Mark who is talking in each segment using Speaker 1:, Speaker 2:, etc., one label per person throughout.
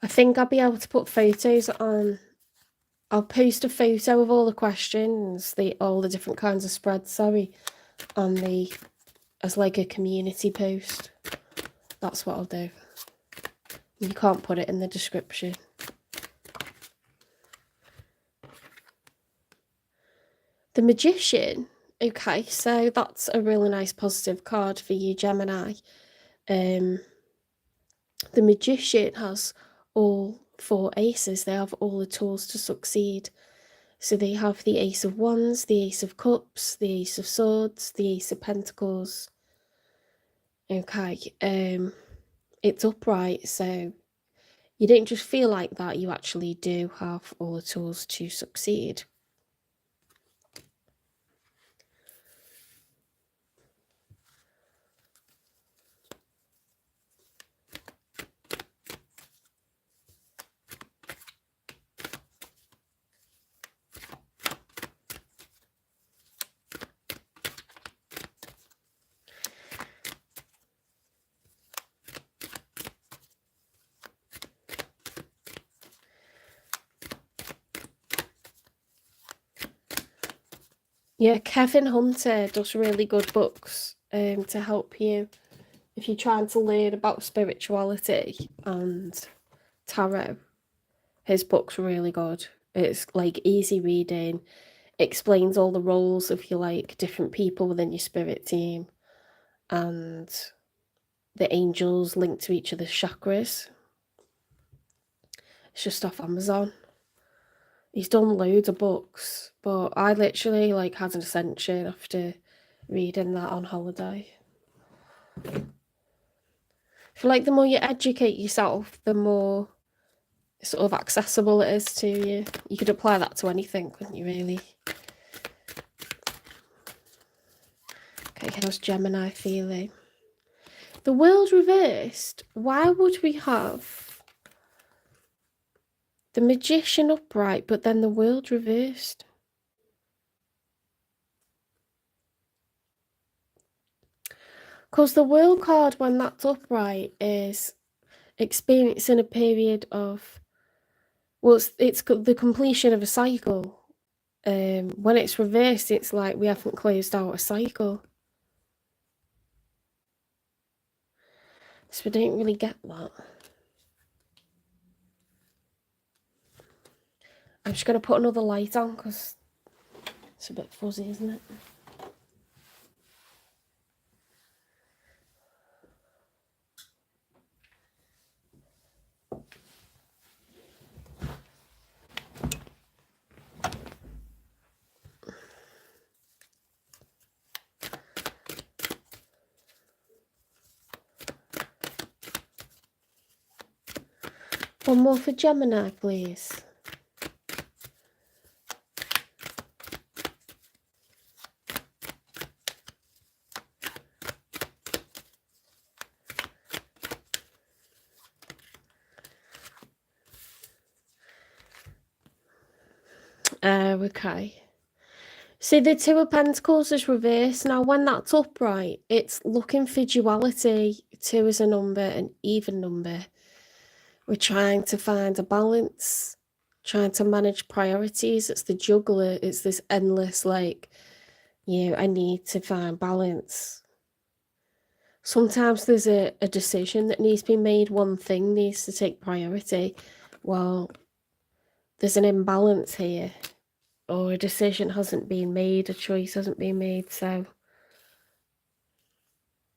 Speaker 1: I think I'll be able to put photos on. I'll post a photo of all the questions, all the different kinds of spreads, sorry, on as like a community post. That's what I'll do. You can't put it in the description. The Magician. Okay, so that's a really nice positive card for you, Gemini. The Magician has all 4 aces. They have all the tools to succeed. So they have the Ace of Wands, the Ace of Cups, the Ace of Swords, the Ace of Pentacles. Okay, it's upright, so you don't just feel like that, you actually do have all the tools to succeed. Yeah, Kevin Hunter does really good books to help you if you're trying to learn about spirituality and tarot. His book's really good. It's like easy reading, explains all the roles of your like different people within your spirit team and the angels linked to each of the chakras. It's just off Amazon. He's done loads of books, but I literally like had an ascension after reading that on holiday. I feel like the more you educate yourself, the more sort of accessible it is to you. You could apply that to anything, couldn't you, really? Okay, how's Gemini feeling? The world reversed. Why would we have the Magician upright, but then the world reversed? Because the world card, when that's upright, is experiencing a period of, well, it's the completion of a cycle. When it's reversed, it's like we haven't closed out a cycle. So we don't really get that. I'm just going to put another light on because it's a bit fuzzy, isn't it? One more for Gemini, please. Okay. So the Two of Pentacles is reversed. Now, when that's upright, it's looking for duality. 2 is a number, an even number. We're trying to find a balance, trying to manage priorities. It's the juggler. It's this endless, like, I need to find balance. Sometimes there's a decision that needs to be made. One thing needs to take priority. Well, there's an imbalance here. Or a decision hasn't been made, a choice hasn't been made, so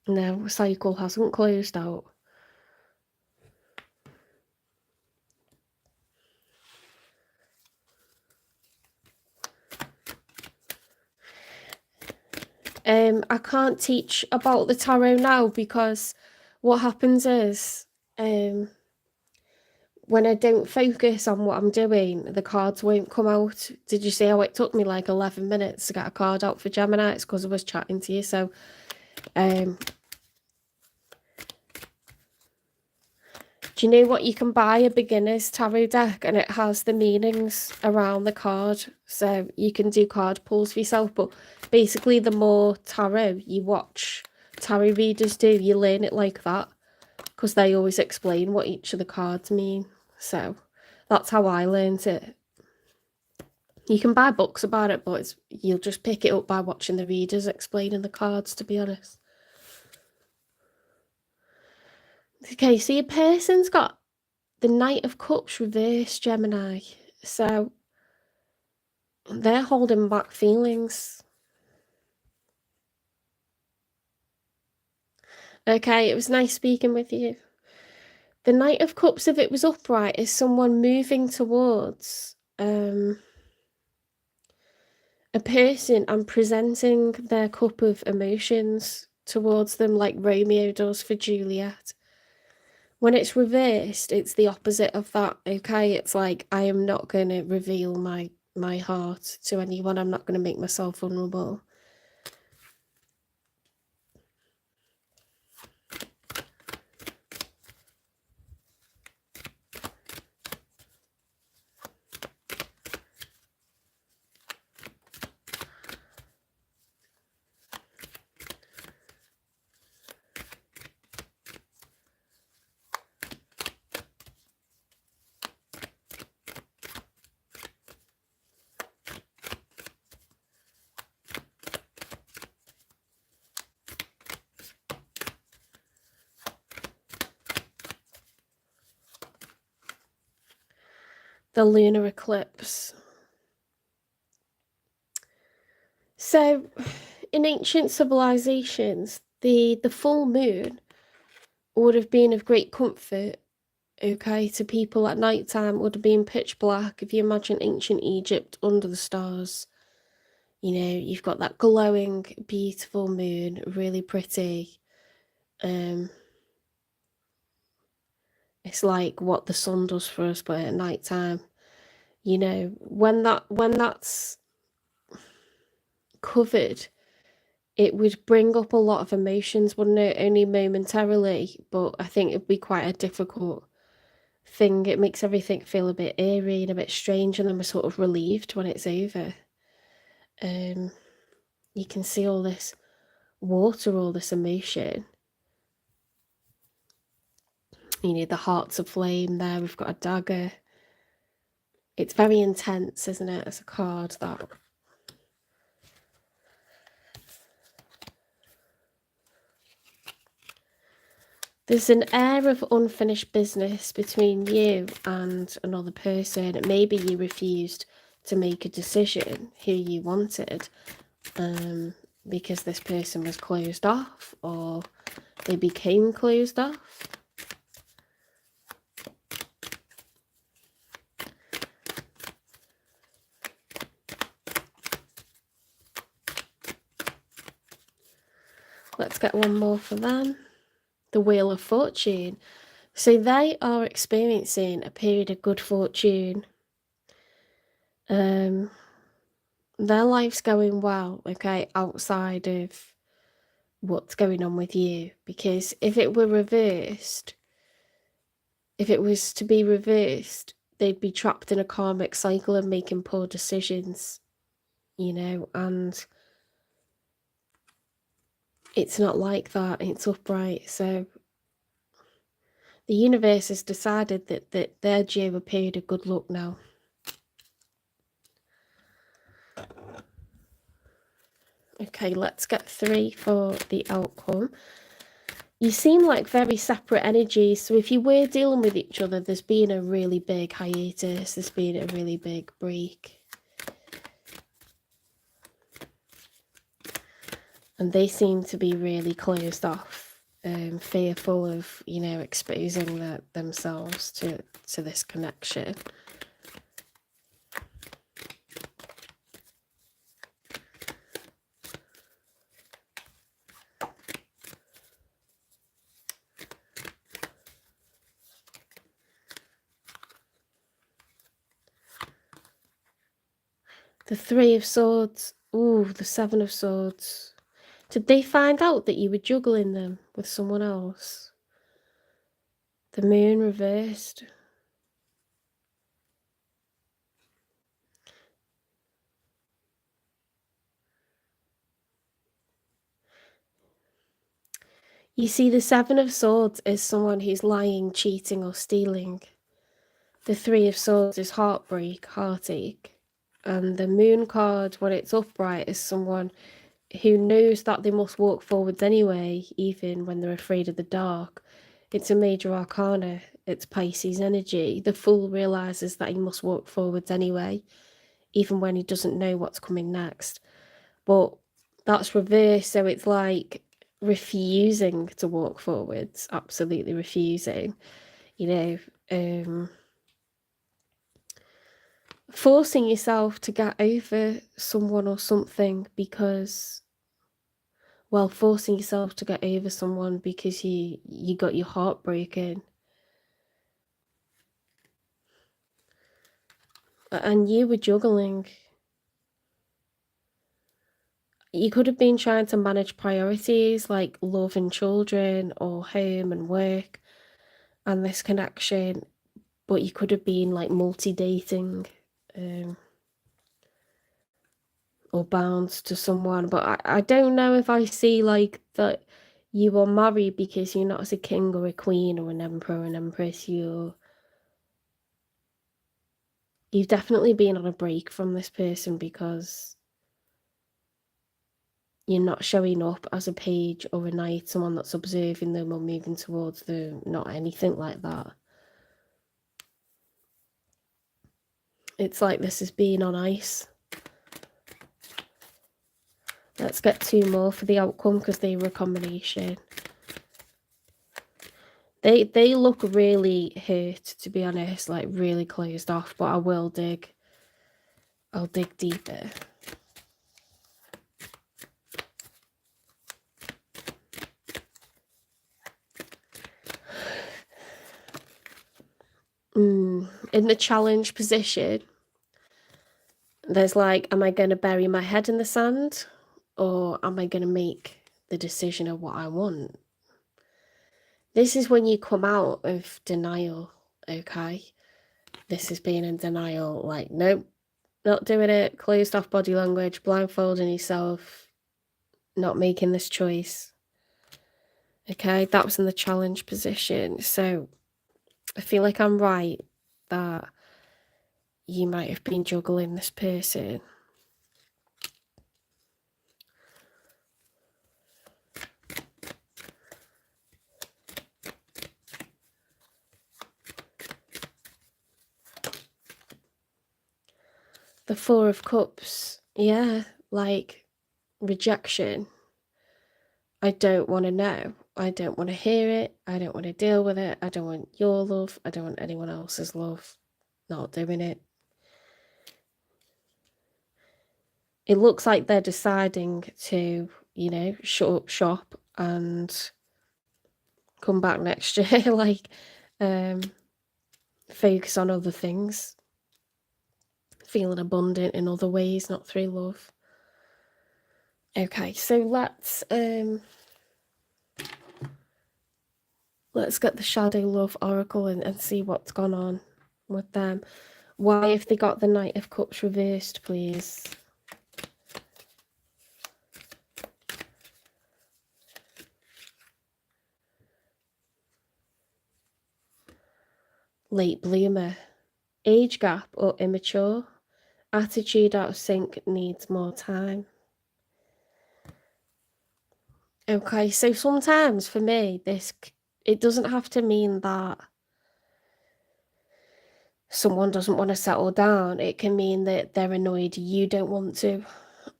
Speaker 1: no, a cycle hasn't closed out. I can't teach about the tarot now because what happens is when I don't focus on what I'm doing, the cards won't come out. Did you see how it took me like 11 minutes to get a card out for Gemini? It's because I was chatting to you. So do you know what? You can buy a beginner's tarot deck and it has the meanings around the card. So you can do card pulls for yourself. But basically, the more tarot you watch tarot readers do, you learn it like that. Because they always explain what each of the cards mean. So that's how I learned it. You can buy books about it, but you'll just pick it up by watching the readers explaining the cards, to be honest. Okay, so your person's got the Knight of Cups reversed, Gemini. So they're holding back feelings. Okay, it was nice speaking with you. The Knight of Cups, if it was upright, is someone moving towards a person and presenting their cup of emotions towards them like Romeo does for Juliet. When it's reversed, it's the opposite of that, okay? It's like, I am not going to reveal my heart to anyone. I'm not going to make myself vulnerable. The lunar eclipse. So, in ancient civilizations, the full moon would have been of great comfort, okay, to people at night time. Would have been pitch black. If you imagine ancient Egypt under the stars, you know, you've got that glowing, beautiful moon, really pretty. It's like what the sun does for us, but at night time, you know, when that's covered, it would bring up a lot of emotions, wouldn't it? Only momentarily, but I think it'd be quite a difficult thing. It makes everything feel a bit eerie and a bit strange, and then we're sort of relieved when it's over. You can see all this water, all this emotion. You know, the heart's aflame there. We've got a dagger. It's very intense, isn't it, as a card, that. There's an air of unfinished business between you and another person. Maybe you refused to make a decision who you wanted because this person was closed off, or they became closed off. Let's get one more for them. The Wheel of Fortune. So they are experiencing a period of good fortune. Their life's going well, okay, outside of what's going on with you. Because if it were reversed, if it was to be reversed, they'd be trapped in a karmic cycle and making poor decisions, you know, and it's not like that. It's upright. So the universe has decided that they're due a period of good luck now. Okay, let's get 3 for the outcome. You seem like very separate energies, so if you were dealing with each other, there's been a really big hiatus, there's been a really big break. And they seem to be really closed off, fearful of, you know, exposing themselves to this connection. The 3 of Swords. Ooh, the 7 of Swords. Did they find out that you were juggling them with someone else? The Moon reversed. You see, the 7 of Swords is someone who's lying, cheating, or stealing. The Three of Swords is heartbreak, heartache. And the Moon card, when it's upright, is someone who knows that they must walk forwards anyway, even when they're afraid of the dark. It's a major arcana. It's Pisces energy. The Fool realizes that he must walk forwards anyway, even when he doesn't know what's coming next. But that's reversed, so it's like refusing to walk forwards, absolutely refusing, forcing yourself to get over someone or something because, well, forcing yourself to get over someone because you got your heart broken. And you were juggling. You could have been trying to manage priorities like love and children or home and work and this connection, but you could have been like multi-dating or bound to someone. But I don't know if I see like that you are married because you're not as a king or a queen or an emperor or an empress. You've definitely been on a break from this person because you're not showing up as a page or a knight, someone that's observing them or moving towards them, not anything like that. It's like this is being on ice. Let's get 2 more for the outcome because they were a combination. They look really hurt, to be honest, like really closed off, but I'll dig deeper. In the challenge position, there's like, am I going to bury my head in the sand or am I going to make the decision of what I want? This is when you come out of denial, okay? This is being in denial, like, nope, not doing it, closed off body language, blindfolding yourself, not making this choice. Okay, that was in the challenge position. So I feel like I'm right that you might have been juggling this person. The Four of Cups, yeah, like rejection. I don't want to know. I don't want to hear it. I don't want to deal with it. I don't want your love. I don't want anyone else's love. Not doing it. It looks like they're deciding to, shut up shop and come back next year, like, focus on other things. Feeling abundant in other ways, not through love. Okay, so let's get the Shadow Love Oracle and see what's gone on with them. Why have they got the Knight of Cups reversed, please? Late bloomer. Age gap or immature. Attitude out of sync, needs more time. Okay, so sometimes for me, it doesn't have to mean that someone doesn't want to settle down. It can mean that they're annoyed you don't want to,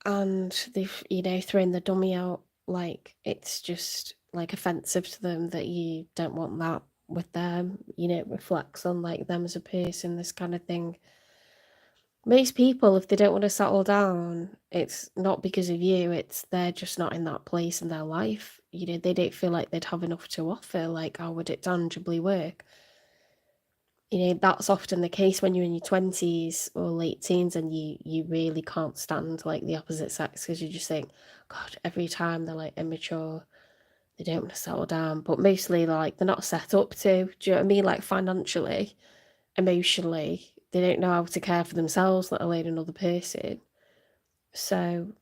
Speaker 1: and they've thrown the dummy out. Like, it's just like offensive to them that you don't want that with them. It reflects on like them as a person, this kind of thing. Most people, if they don't want to settle down, it's not because of you, it's they're just not in that place in their life. They don't feel like they'd have enough to offer. Like, how would it tangibly work? That's often the case when you're in your 20s or late teens and you really can't stand like the opposite sex because you just think, God, every time they're like immature, they don't want to settle down. But mostly like they're not set up to. Do you know what I mean? Like financially, emotionally, they don't know how to care for themselves, let alone another person. So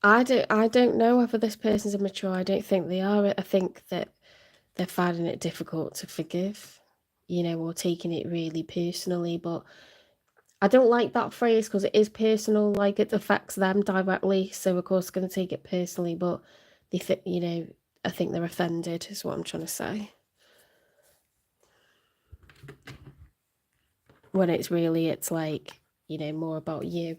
Speaker 1: I don't know whether this person's immature. I don't think they are. I think that they're finding it difficult to forgive. you know, or taking it really personally. But I don't like that phrase because it is personal, like it affects them directly. So of course, going to take it personally, but they think, you know, I think they're offended, is what I'm trying to say. When it's really, it's like, you know, more about you.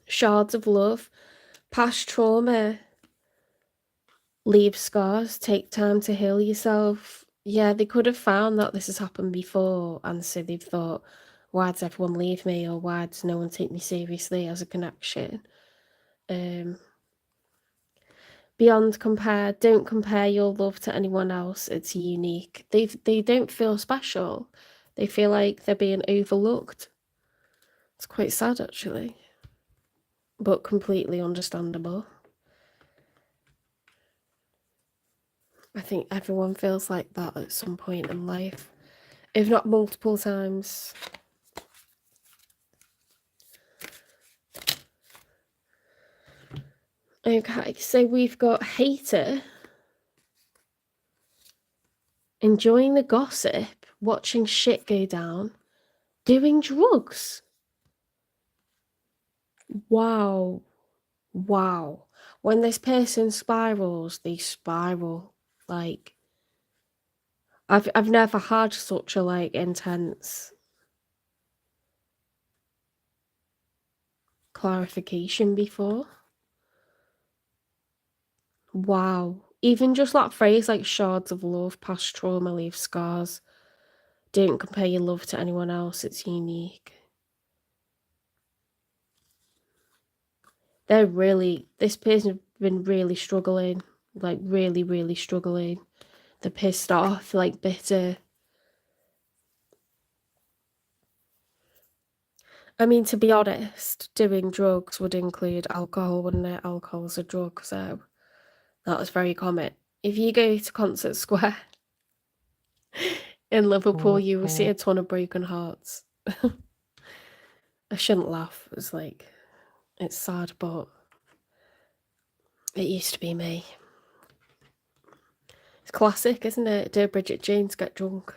Speaker 1: Shards of love. Past trauma leave scars. Take time to heal yourself. Yeah, they could have found that this has happened before, and so they've thought, why does everyone leave me, or why does no one take me seriously as a connection? Beyond compare. Don't compare your love to anyone else. It's unique. They don't feel special. They feel like they're being overlooked. It's quite sad, actually, but completely understandable. I think everyone feels like that at some point in life, if not multiple times. Okay, so we've got hater. Enjoying the gossip, watching shit go down, doing drugs. Wow. Wow. When this person spirals, they spiral. Like, I've never had such a, like, intense clarification before. Wow. Even just that phrase, like, shards of love, past trauma leave scars. Don't compare your love to anyone else, it's unique. This person's been really struggling, like, really, really struggling. They're pissed off, like, bitter. I mean, to be honest, doing drugs would include alcohol, wouldn't it? Alcohol's a drug, so that was very common. If you go to Concert Square in Liverpool, you will see a ton of broken hearts. I shouldn't laugh. It's like, it's sad, but it used to be me. It's classic, isn't it? Do Bridget Jones get drunk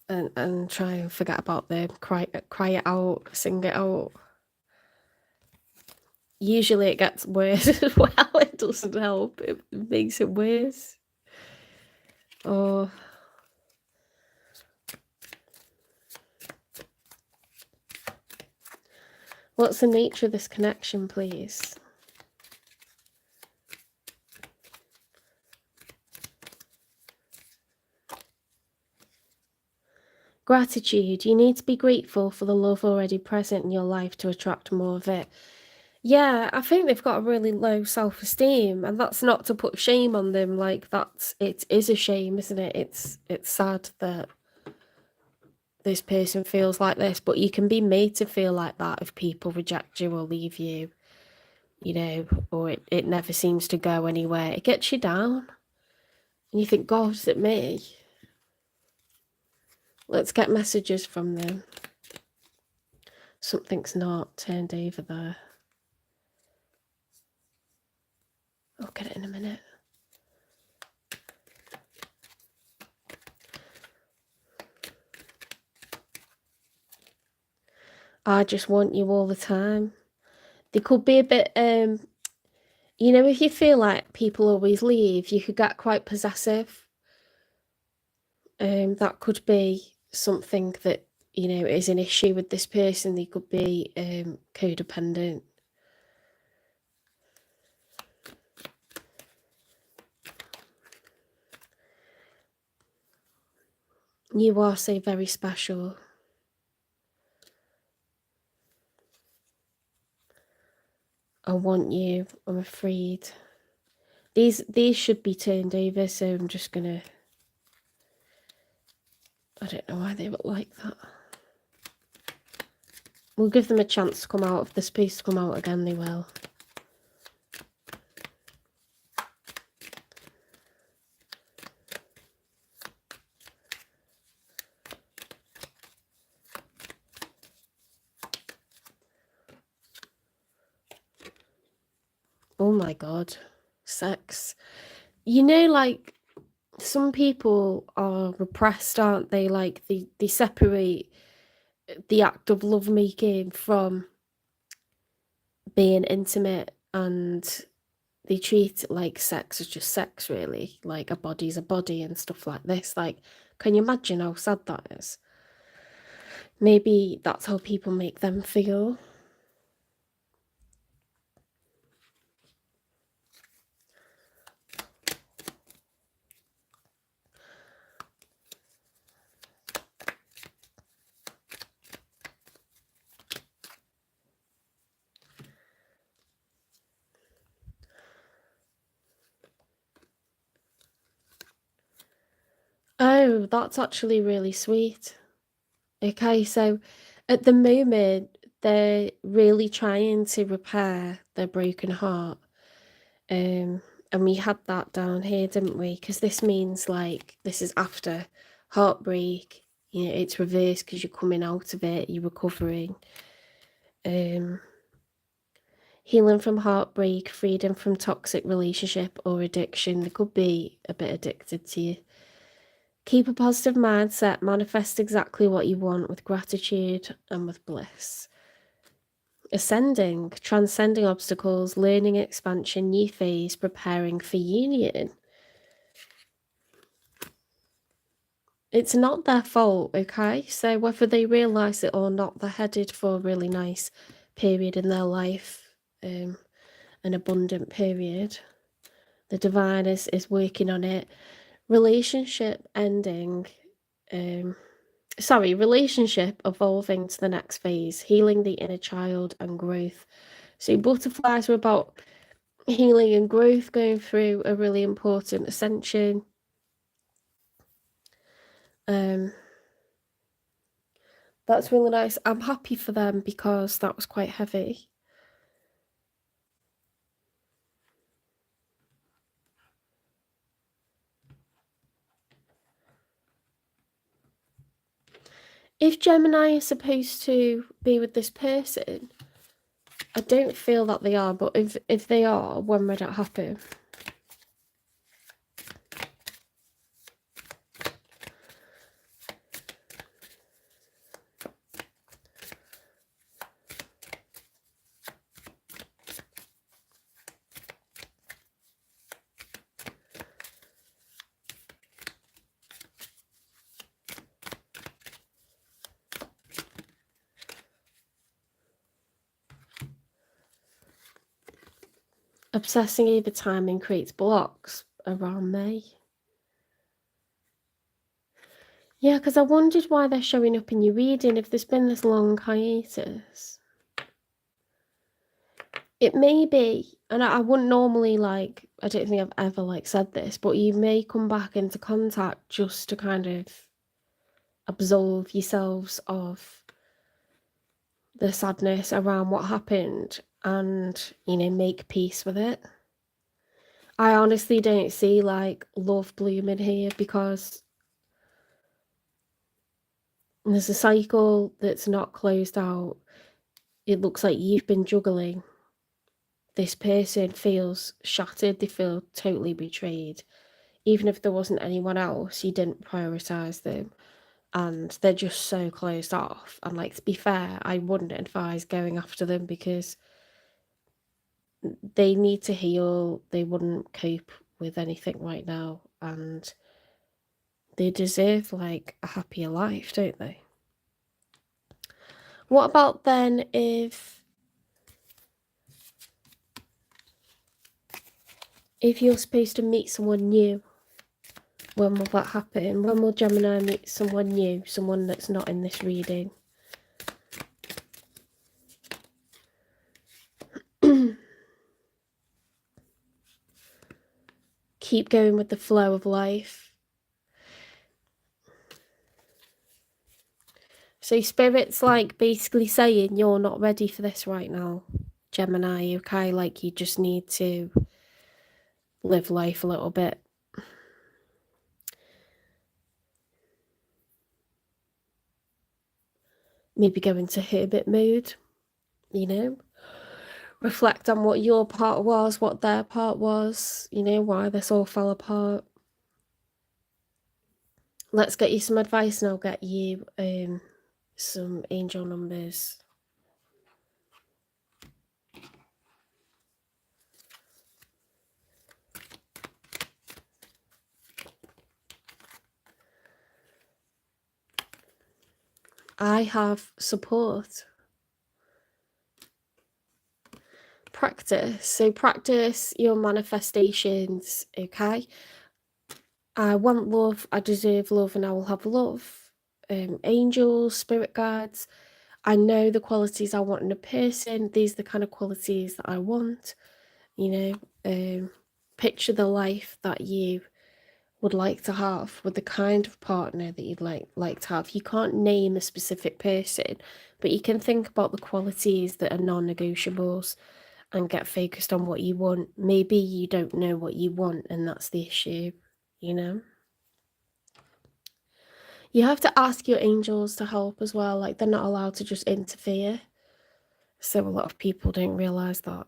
Speaker 1: and try and forget about them, cry it out, sing it out. Usually it gets worse as well. It doesn't help. It makes it worse. Oh. What's the nature of this connection, please? Gratitude. You need to be grateful for the love already present in your life to attract more of it. Yeah, I think they've got a really low self-esteem, and that's not to put shame on them. Like, it is a shame, isn't it? It's sad that this person feels like this, but you can be made to feel like that if people reject you or leave you, you know, or it never seems to go anywhere. It gets you down, and you think, God, is it me? Let's get messages from them. Something's not turned over there. I'll get it in a minute. I just want you all the time. They could be a bit, you know, if you feel like people always leave, you could get quite possessive. That could be something that, you know, is an issue with this person. They could be codependent. You are so very special. I want you. I'm afraid. These should be turned over, so I'm just gonna... I don't know why they look like that. We'll give them a chance to come out. If they're supposed to come out again, they will. Oh my God. sex. You know, like, some people are repressed, aren't they? Like, they separate the act of lovemaking from being intimate, and they treat like sex as just sex, really. Like, a body's a body and stuff like this. Like, can you imagine how sad that is? Maybe that's how people make them feel. Oh, that's actually really sweet. Okay, so at the moment, they're really trying to repair their broken heart. And we had that down here, didn't we? Because this means, like, this is after heartbreak. You know, it's reversed because you're coming out of it, you're recovering. Healing from heartbreak, freedom from toxic relationship or addiction. They could be a bit addicted to you. Keep a positive mindset, manifest exactly what you want with gratitude and with bliss. Ascending, transcending obstacles, learning expansion, new phase, preparing for union. It's not their fault, okay? So whether they realise it or not, they're headed for a really nice period in their life, an abundant period. The divine is working on it. Relationship ending, relationship evolving to the next phase, healing the inner child and growth. So butterflies are about healing and growth, going through a really important ascension. That's really nice. I'm happy for them because that was quite heavy. If Gemini is supposed to be with this person, I don't feel that they are, but if they are, when would it happen? Obsessing over timing creates blocks around May. Yeah, because I wondered why they're showing up in your reading if there's been this long hiatus. It may be, and I wouldn't normally, like, I don't think I've ever, like, said this, but you may come back into contact just to kind of absolve yourselves of the sadness around what happened and, you know, make peace with it. I honestly don't see, like, love blooming here because there's a cycle that's not closed out. It looks like you've been juggling. This person feels shattered, they feel totally betrayed. Even if there wasn't anyone else, you didn't prioritise them. And they're just so closed off. And, like, to be fair, I wouldn't advise going after them because they need to heal. They wouldn't cope with anything right now. And they deserve, like, a happier life, don't they? What about then if you're supposed to meet someone new? When will that happen? When will Gemini meet someone new? Someone that's not in this reading? Keep going with the flow of life. So Spirit's, like, basically saying you're not ready for this right now, Gemini, okay? Like, you just need to live life a little bit. Maybe go into hermit mode, you know? reflect on what your part was, what their part was, you know, why this all fell apart. Let's get you some advice and I'll get you some angel numbers. I have support. Practice. So practice your manifestations, okay? I want love, I deserve love, and I will have love. Angels, spirit guides. I know the qualities I want in a person. These are the kind of qualities that I want. You know, picture the life that you would like to have with the kind of partner that you'd like to have. You can't name a specific person, but you can think about the qualities that are non-negotiables and get focused on what you want. Maybe you don't know what you want, and that's the issue, you know? You have to ask your angels to help as well. Like, they're not allowed to just interfere. So a lot of people don't realise that.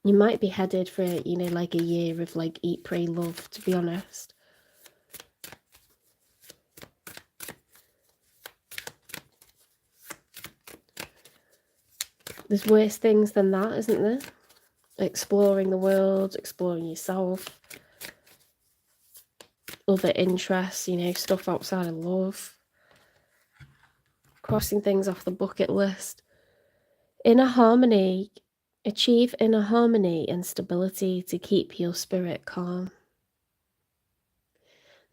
Speaker 1: You might be headed for, you know, like a year of like eat, pray, love, to be honest. There's worse things than that, isn't there? Exploring the world, exploring yourself, other interests, you know, stuff outside of love, crossing things off the bucket list. Inner harmony, achieve inner harmony and stability to keep your spirit calm.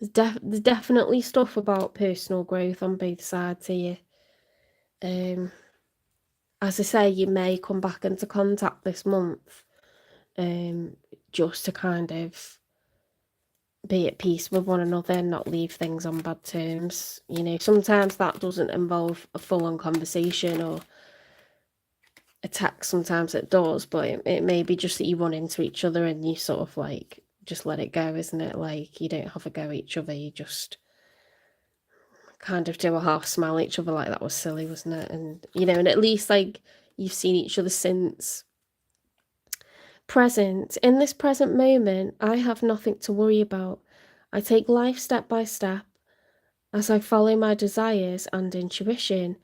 Speaker 1: There's definitely stuff about personal growth on both sides here. As I say, you may come back into contact this month, just to kind of be at peace with one another and not leave things on bad terms. You know, sometimes that doesn't involve a full-on conversation or a text. Sometimes it does, but it may be just that you run into each other and you sort of like just let it go, isn't it? Like, you don't have a go at each other, you just kind of do a half smile at each other, like that was silly, wasn't it? And, you know, and at least like you've seen each other since. Present. In this present moment, I have nothing to worry about. I take life step by step as I follow my desires and intuition,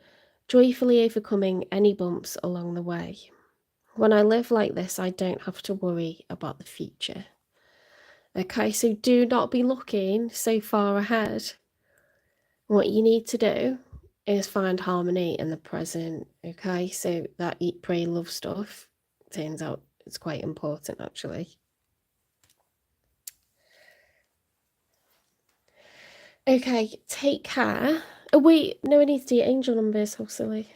Speaker 1: joyfully overcoming any bumps along the way. When I live like this, I don't have to worry about the future. Okay, so do not be looking so far ahead. What you need to do is find harmony in the present. Okay, so that eat, pray, love stuff turns out it's quite important, actually. Okay, take care. Oh wait, no, I need to do your angel numbers. How silly.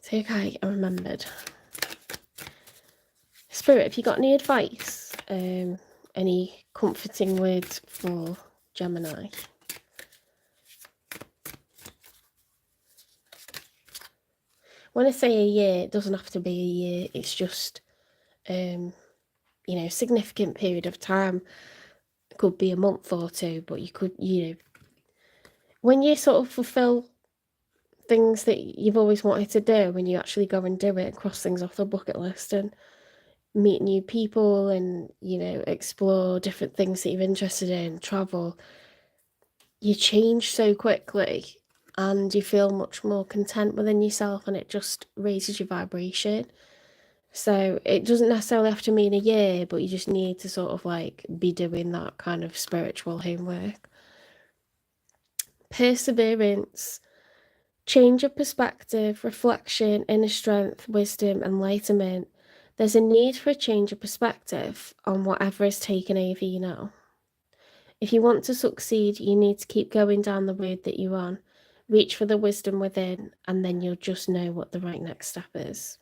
Speaker 1: Okay, I remembered. Spirit, have you got any advice? Any comforting words for Gemini? When I say a year, it doesn't have to be a year. It's just, you know, significant period of time. It could be a month or two, but you could, you know, when you sort of fulfill things that you've always wanted to do, when you actually go and do it, cross things off the bucket list and meet new people and, you know, explore different things that you're interested in, travel, you change so quickly and you feel much more content within yourself, and it just raises your vibration. So it doesn't necessarily have to mean a year, but you just need to sort of like be doing that kind of spiritual homework. Perseverance, change of perspective, reflection, inner strength, wisdom, enlightenment. There's a need for a change of perspective on whatever is taking over you now. If you want to succeed, you need to keep going down the road that you're on. Reach for the wisdom within, and then you'll just know what the right next step is.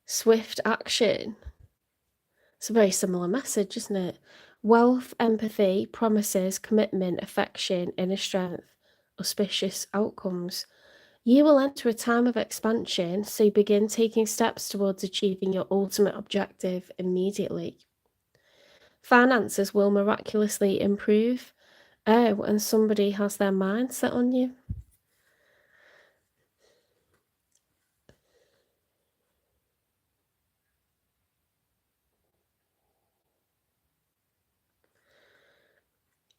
Speaker 1: Swift action. It's a very similar message, isn't it? Wealth, empathy, promises, commitment, affection, inner strength, auspicious outcomes. You will enter a time of expansion, so begin taking steps towards achieving your ultimate objective immediately. Finances will miraculously improve. Oh, and somebody has their mind set on you.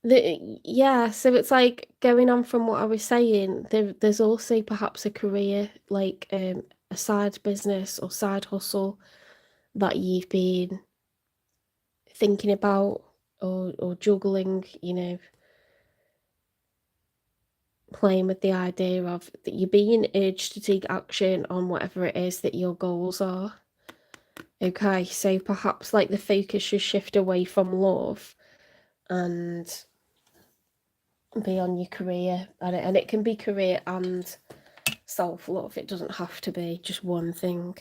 Speaker 1: Yeah, so it's like going on from what I was saying, there's also perhaps a career, like a side business or side hustle that you've been thinking about or juggling, playing with the idea of that you're being urged to take action on whatever it is that your goals are. Okay, so perhaps like the focus should shift away from love and be on your career, and it can be career and self-love. It doesn't have to be just one thing.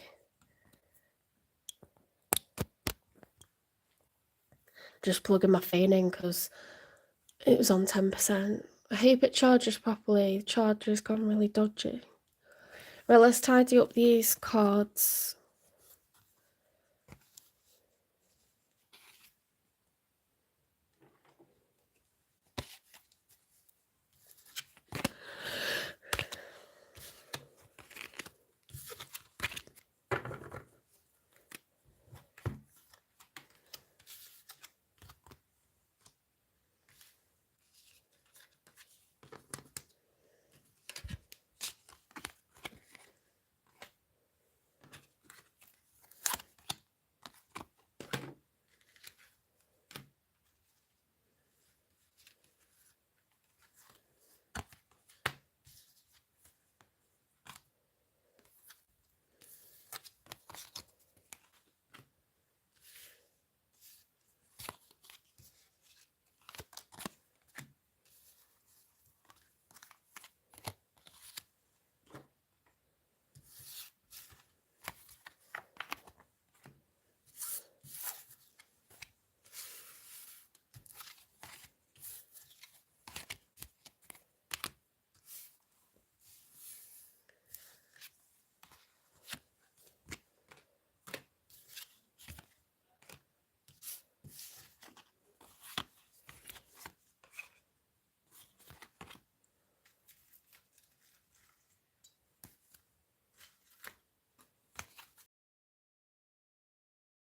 Speaker 1: Just plugging my phone in because it was on 10%. I hope it charges properly. The charger's gone really dodgy. Right, let's tidy up these cards.